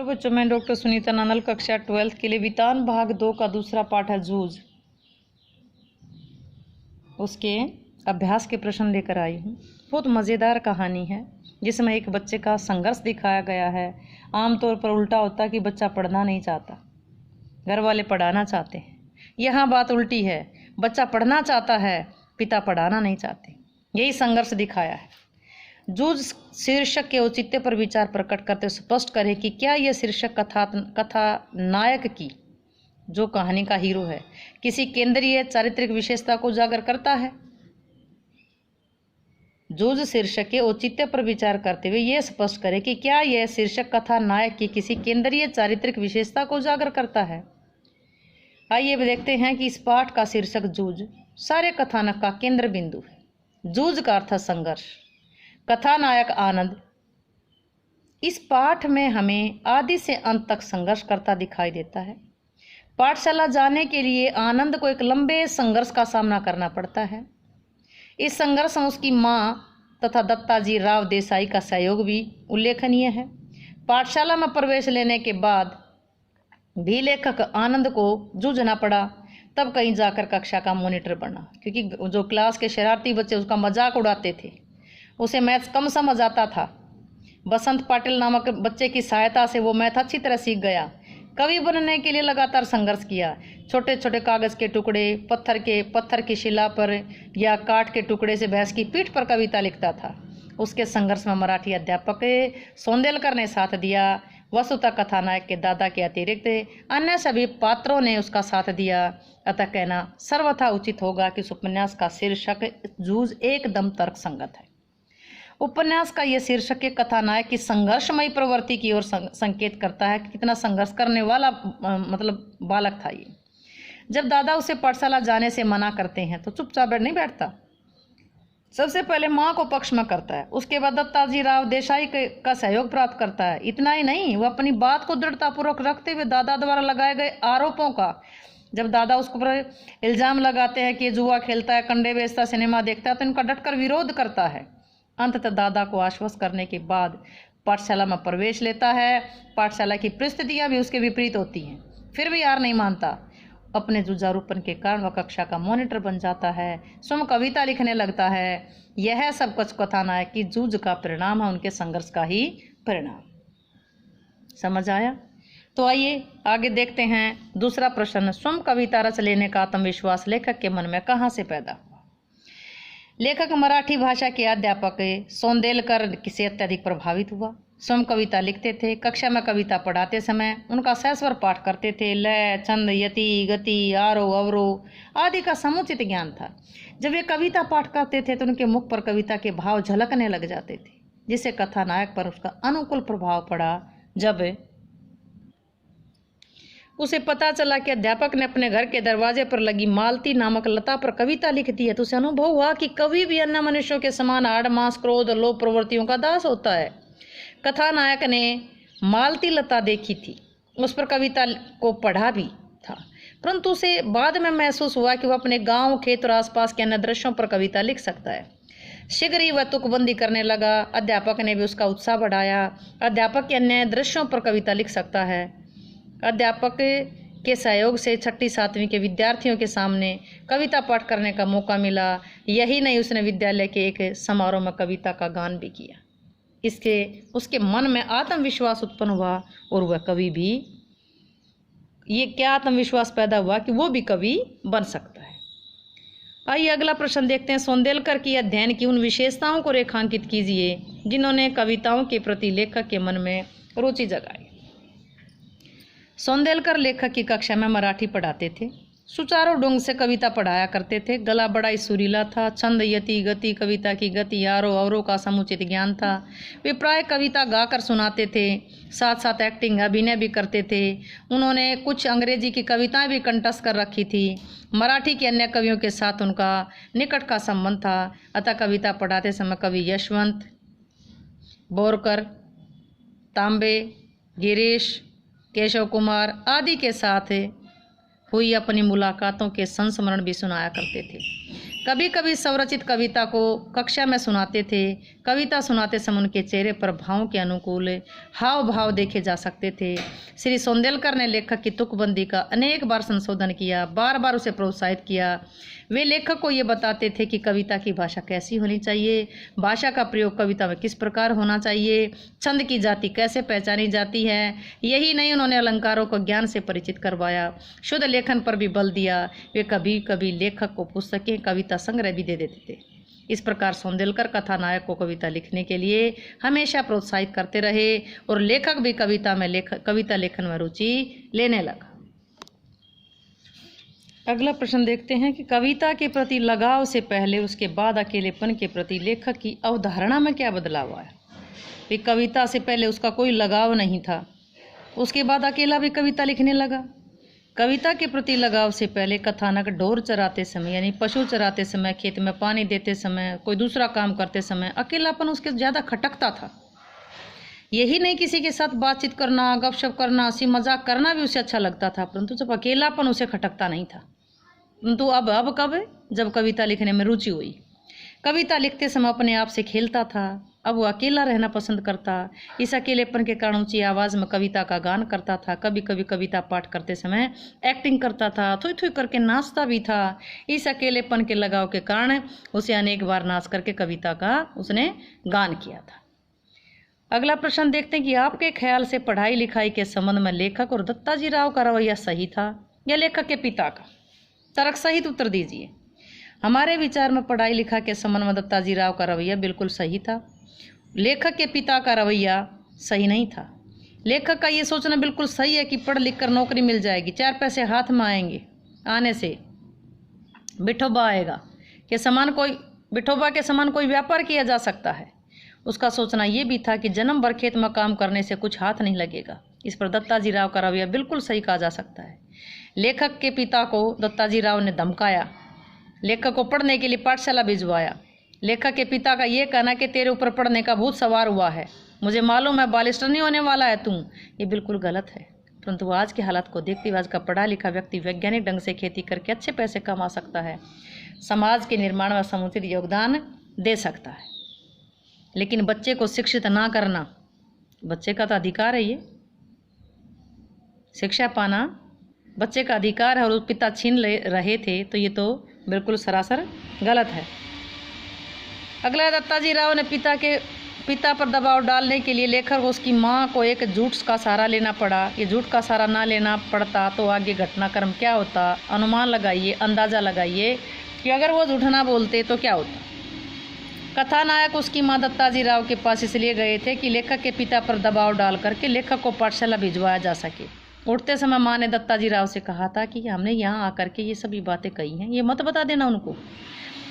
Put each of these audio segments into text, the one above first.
बच्चों, मैं डॉक्टर सुनीता नानल कक्षा 12th के लिए वितान भाग 2 का दूसरा पाठ है जूझ, उसके अभ्यास के प्रश्न लेकर आई हूँ। बहुत मज़ेदार कहानी है जिसमें एक बच्चे का संघर्ष दिखाया गया है। आमतौर पर उल्टा होता है कि बच्चा पढ़ना नहीं चाहता, घर वाले पढ़ाना चाहते हैं। यहाँ बात उल्टी है, बच्चा पढ़ना चाहता है, पिता पढ़ाना नहीं चाहते। यही संघर्ष दिखाया है। जूझ शीर्षक के औचित्य पर विचार प्रकट करते स्पष्ट करें कि क्या यह शीर्षक कथा नायक की, जो कहानी का हीरो है, किसी केंद्रीय चारित्रिक विशेषता को उजागर करता है। जूझ शीर्षक के औचित्य पर विचार करते हुए यह स्पष्ट करें कि क्या यह शीर्षक कथा नायक की किसी केंद्रीय चारित्रिक विशेषता को उजागर करता है। आइए देखते हैं कि इस पाठ का शीर्षक जूझ सारे कथानक का केंद्र बिंदु है। जूझ का अर्थ संघर्ष, कथानायक आनंद। इस पाठ में हमें आदि से अंत तक संघर्ष करता दिखाई देता है। पाठशाला जाने के लिए आनंद को एक लंबे संघर्ष का सामना करना पड़ता है। इस संघर्ष में उसकी मां तथा दत्ताजी राव देसाई का सहयोग भी उल्लेखनीय है। पाठशाला में प्रवेश लेने के बाद भी लेखक आनंद को जूझना पड़ा, तब कहीं जाकर कक्षा का मॉनिटर बना, क्योंकि जो क्लास के शरारती बच्चे उसका मजाक उड़ाते थे, उसे मैथ कम समझ आता था। बसंत पाटिल नामक बच्चे की सहायता से वो मैथ अच्छी तरह सीख गया। कवि बनने के लिए लगातार संघर्ष किया। छोटे छोटे कागज के टुकड़े, पत्थर की शिला पर या काठ के टुकड़े से भैंस की पीठ पर कविता लिखता था। उसके संघर्ष में मराठी अध्यापक सोंदेलकर ने साथ दिया। वस्तुतः कथानायक के दादा के अतिरिक्त अन्य सभी पात्रों ने उसका साथ दिया। अतः कहना सर्वथा उचित होगा कि इस उपन्यास का शीर्षक जूझ एकदम तर्कसंगत है। उपन्यास का यह शीर्षक के कथानायक की संघर्षमयी प्रवृत्ति की ओर संकेत करता है कि कितना संघर्ष करने वाला बालक था ये। जब दादा उसे पाठशाला जाने से मना करते हैं तो चुपचाप नहीं बैठता। सबसे पहले माँ को पक्ष में करता है, उसके बाद दत्ताजी राव देसाई का सहयोग प्राप्त करता है। इतना ही नहीं, वह अपनी बात को दृढ़तापूर्वक रखते हुए दादा द्वारा लगाए गए आरोपों का, जब दादा उसके ऊपर इल्जाम लगाते हैं कि जुआ खेलता है, कंडे बेचता, सिनेमा देखता है, तो इनका डटकर विरोध करता है। अंततः दादा को आश्वस्त करने के बाद पाठशाला में प्रवेश लेता है। पाठशाला की परिस्थितियां भी उसके विपरीत होती हैं, फिर भी हार नहीं मानता। अपने जुझारूपन के कारण वह कक्षा का मॉनिटर बन जाता है, स्वयं कविता लिखने लगता है। यह सब कुछ कथानायक की जूझ का परिणाम है, उनके संघर्ष का ही परिणाम। समझ आया? तो आइए आगे देखते हैं। दूसरा प्रश्न, स्वयं कविता रच लेने का आत्मविश्वास लेखक के मन में कहाँ से पैदा हुआ। लेखक मराठी भाषा के अध्यापक सोंदेलकर से अत्यधिक प्रभावित हुआ। स्वयं कविता लिखते थे। कक्षा में कविता पढ़ाते समय उनका सहस्वर पाठ करते थे। लय, छंद, यति, गति, आरोह, अवरोह आदि का समुचित ज्ञान था। जब वे कविता पाठ करते थे तो उनके मुख पर कविता के भाव झलकने लग जाते थे, जिससे कथानायक पर उसका अनुकूल प्रभाव पड़ा। जब उसे पता चला कि अध्यापक ने अपने घर के दरवाजे पर लगी मालती नामक लता पर कविता लिख दी है, तो उसे अनुभव हुआ कि कवि भी अन्य मनुष्यों के समान हाड़, मांस, क्रोध, लोभ प्रवृत्तियों का दास होता है। कथानायक ने मालती लता देखी थी, उस पर कविता को पढ़ा भी था, परंतु उसे बाद में महसूस हुआ कि वह अपने गांव, खेत और आसपास के अन्य दृश्यों पर कविता लिख सकता है। शीघ्र ही वह तुकबंदी करने लगा। अध्यापक ने भी उसका उत्साह बढ़ाया। अध्यापक के अन्य दृश्यों पर कविता लिख सकता है। अध्यापक के सहयोग से 6ठी 7वीं के विद्यार्थियों के सामने कविता पाठ करने का मौका मिला। यही नहीं, उसने विद्यालय के एक समारोह में कविता का गान भी किया। इसके उसके मन में आत्मविश्वास उत्पन्न हुआ और वह कवि भी, ये क्या आत्मविश्वास पैदा हुआ कि वो भी कवि बन सकता है। आइए अगला प्रश्न देखते हैं। सोंदेलकर की अध्ययन की उन विशेषताओं को रेखांकित कीजिए जिन्होंने कविताओं के प्रति लेखक के मन में रुचि जगाई। सोंदेलकर लेखक की कक्षा में मराठी पढ़ाते थे। सुचारू ढंग से कविता पढ़ाया करते थे। गला बड़ा ही सुरीला था। छंद, यति, गति, कविता की गति, आरोह अवरोह का समुचित ज्ञान था। वे प्राय कविता गाकर सुनाते थे, साथ साथ एक्टिंग, अभिनय भी करते थे। उन्होंने कुछ अंग्रेजी की कविताएं भी कंठस्थ कर रखी थी। मराठी के अन्य कवियों के साथ उनका निकट का संबंध था। अतः कविता पढ़ाते समय कवि यशवंत, बोरकर, तांबे, गिरीश, केशव कुमार आदि के साथ हुई अपनी मुलाकातों के संस्मरण भी सुनाया करते थे। कभी कभी स्वरचित कविता को कक्षा में सुनाते थे। कविता सुनाते समय उनके चेहरे पर भावों के अनुकूल हाव भाव देखे जा सकते थे। श्री सोंदेलकर ने लेखक की तुकबंदी का अनेक बार संशोधन किया, बार बार उसे प्रोत्साहित किया। वे लेखक को ये बताते थे कि कविता की भाषा कैसी होनी चाहिए, भाषा का प्रयोग कविता में किस प्रकार होना चाहिए, छंद की जाति कैसे पहचानी जाती है। यही नहीं, उन्होंने अलंकारों को ज्ञान से परिचित करवाया, शुद्ध लेखन पर भी बल दिया। वे कभी कभी लेखक को पुस्तकें, कविता संग्रह भी दे देते थे। इस प्रकार सोंदेलकर कथानायक को कविता लिखने के लिए हमेशा प्रोत्साहित करते रहे और लेखक भी कविता लेखन में रुचि लेने लगा। अगला प्रश्न देखते हैं कि कविता के प्रति लगाव से पहले उसके बाद अकेलेपन के प्रति लेखक की अवधारणा में क्या बदलाव आया। भी कविता से पहले उसका कोई लगाव नहीं था, उसके बाद अकेला भी कविता लिखने लगा। कविता के प्रति लगाव से पहले कथानक ढोर चराते समय यानी पशु चराते समय, खेत में पानी देते समय, कोई दूसरा काम करते समय अकेलापन उसके ज़्यादा खटकता था। यही नहीं, किसी के साथ बातचीत करना, गपशप करना, हंसी मजाक करना भी उसे अच्छा लगता था, परंतु जब अकेलापन उसे खटकता नहीं था। परंतु अब कब, जब कविता लिखने में रुचि हुई, कविता लिखते समय अपने आप से खेलता था। अब वो अकेला रहना पसंद करता। इस अकेलेपन के कारण ऊंची आवाज़ में कविता का गान करता था। कभी कभी कविता पाठ करते समय एक्टिंग करता था, थुई थुई करके नाचता भी था। इस अकेलेपन के लगाव के कारण उसे अनेक बार नाच करके कविता का उसने गान किया था। अगला प्रश्न देखते हैं कि आपके ख्याल से पढ़ाई लिखाई के संबंध में लेखक और दत्ताजी राव का रवैया सही था या लेखक के पिता का? तर्क सहित उत्तर दीजिए। हमारे विचार में पढ़ाई लिखा के संबंध में दत्ताजी राव का रवैया बिल्कुल सही था। लेखक के पिता का रवैया सही नहीं था। लेखक का ये सोचना बिल्कुल सही है कि पढ़ लिख कर नौकरी मिल जाएगी, 4 पैसे हाथ में आएंगे, आने से विठोबा आएगा के समान कोई व्यापार किया जा सकता है। उसका सोचना ये भी था कि जन्म भर खेत में काम करने से कुछ हाथ नहीं लगेगा। इस पर दत्ताजी राव का रवैया बिल्कुल सही कहा जा सकता है। लेखक के पिता को दत्ताजी राव ने धमकाया, लेखक को पढ़ने के लिए पाठशाला भिजवाया। लेखक के पिता का ये कहना कि तेरे ऊपर पढ़ने का भूत सवार हुआ है, मुझे मालूम है बालिस्टर नहीं होने वाला है तू, ये बिल्कुल गलत है। परंतु आज के हालात को देखते हुए आज का पढ़ा लिखा व्यक्ति वैज्ञानिक ढंग से खेती करके अच्छे पैसे कमा सकता है, समाज के निर्माण में समुचित योगदान दे सकता है। लेकिन बच्चे को शिक्षित ना करना, बच्चे का तो अधिकार है, ये शिक्षा पाना बच्चे का अधिकार है और पिता छीन रहे थे, तो ये तो बिल्कुल सरासर गलत है। अगला, दत्ताजी राव ने पिता पर दबाव डालने के लिए लेखक को उसकी मां को एक झूठ का सहारा लेना पड़ा। ये झूठ का सहारा ना लेना पड़ता तो आगे घटनाक्रम क्या होता, अनुमान लगाइए, अंदाज़ा लगाइए कि अगर वो झूठ ना बोलते तो क्या होता। कथानायक उसकी मां दत्ताजी राव के पास इसलिए गए थे कि लेखक के पिता पर दबाव डाल करके लेखक को पाठशाला भिजवाया जा सके। उठते समय माँ ने दत्ताजी राव से कहा था कि हमने यहाँ आकर के ये सभी बातें कही हैं, ये मत बता देना उनको,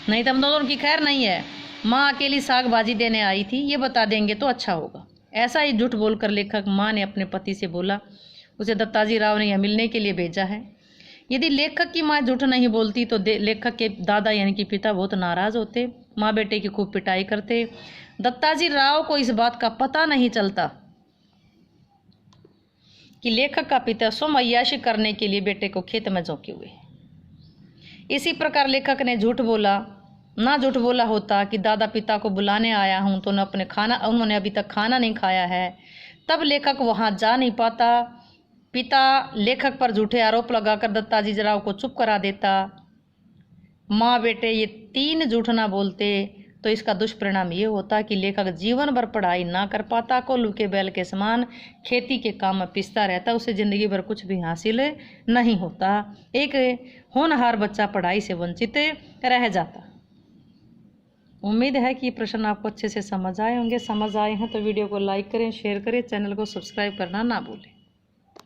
नहीं तो हम दोनों की खैर नहीं है। माँ अकेली साग भाजी देने आई थी, ये बता देंगे तो अच्छा होगा। ऐसा ही झूठ बोलकर लेखक माँ ने अपने पति से बोला, उसे दत्ताजी राव ने यहाँ मिलने के लिए भेजा है। यदि लेखक की माँ झूठ नहीं बोलती तो लेखक के दादा यानी कि पिता बहुत नाराज़ होते, माँ बेटे की खूब पिटाई करते। दत्ताजी राव को इस बात का पता नहीं चलता कि लेखक का पिता स्वयं अय्याशी करने के लिए बेटे को खेत में झोंके हुए। इसी प्रकार लेखक ने झूठ बोला होता कि दादा पिता को बुलाने आया हूँ तो उन्होंने अभी तक खाना नहीं खाया है, तब लेखक वहाँ जा नहीं पाता। पिता लेखक पर झूठे आरोप लगाकर दत्ताजी राव को चुप करा देता। माँ बेटे ये 3 झूठ ना बोलते तो इसका दुष्परिणाम ये होता कि लेखक जीवन भर पढ़ाई ना कर पाता, कोल्हू के बैल के समान खेती के काम में पिसता रहता, उसे ज़िंदगी भर कुछ भी हासिल नहीं होता। एक होनहार बच्चा पढ़ाई से वंचित रह जाता। उम्मीद है कि ये प्रश्न आपको अच्छे से समझ आए होंगे। समझ आए हैं तो वीडियो को लाइक करें, शेयर करें, चैनल को सब्सक्राइब करना ना भूलें।